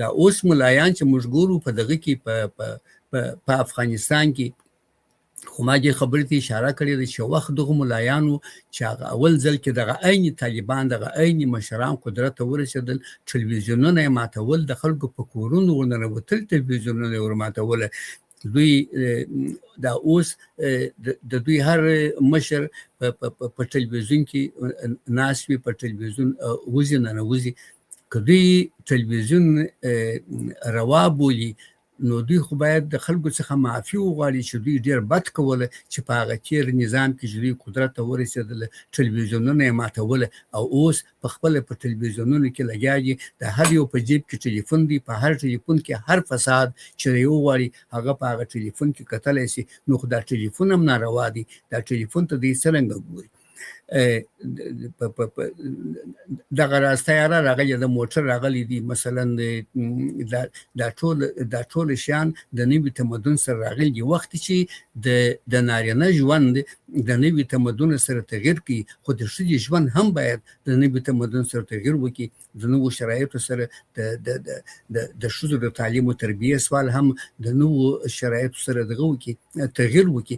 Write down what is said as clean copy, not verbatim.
دا اوس ملایان چې موږ ګورو په دغه کې په افغانستان کې خو ما دې خبرې ته اشاره کړې ده چې وخت دغه ملایانو چې هغه اول ځل کې دغه عین طالبان دغه عین مشران قدرت ته ورسېدل ټلویزیونونه یې ماتول د خلکو په کورونو ورننوتل ټلویزیونونه یې ورماتوله دوی دا اوس د دوی هر مشر په ټلویزیون کې ناست وي په ټلویزیون وځي ننوځي که دوی ټلویزیون روا بولي نو دوی خو باید د خلکو څخه معافي وغواړي چې دوی ډېر بد کوله چې په هغه تېر نظام کې چې دوی قدرت ته ورسېدله ټلویزیونونه یې ماتوله او اوس په خپله په ټلویزیونونو کې لګیا دي د هر یو په جیب کې ټلیفون دی په هر ټلیفون کې هر فساد چې دی وغواړي هغه په هغه ټلیفون کې کتلی سي نو خو دا ټلیفون هم ناروا دی دا ټلیفون ته دوی څرنګه ګوري دغه راستیاره راغلی د موټر راغلی دي مثلا دا ټول شیان د نوي تمدن سره راغلي دي وخت چې د نارینه ژوند د نوي تمدن سره تغیر کوي خو د ښځې ژوند هم باید د نوي تمدن سره تغیر وکړي د نوو شرایطو سره د ښځو د تعلیم او تربیې سوال هم د نوو شرایطو سره دغه وکړي تغیر وکړي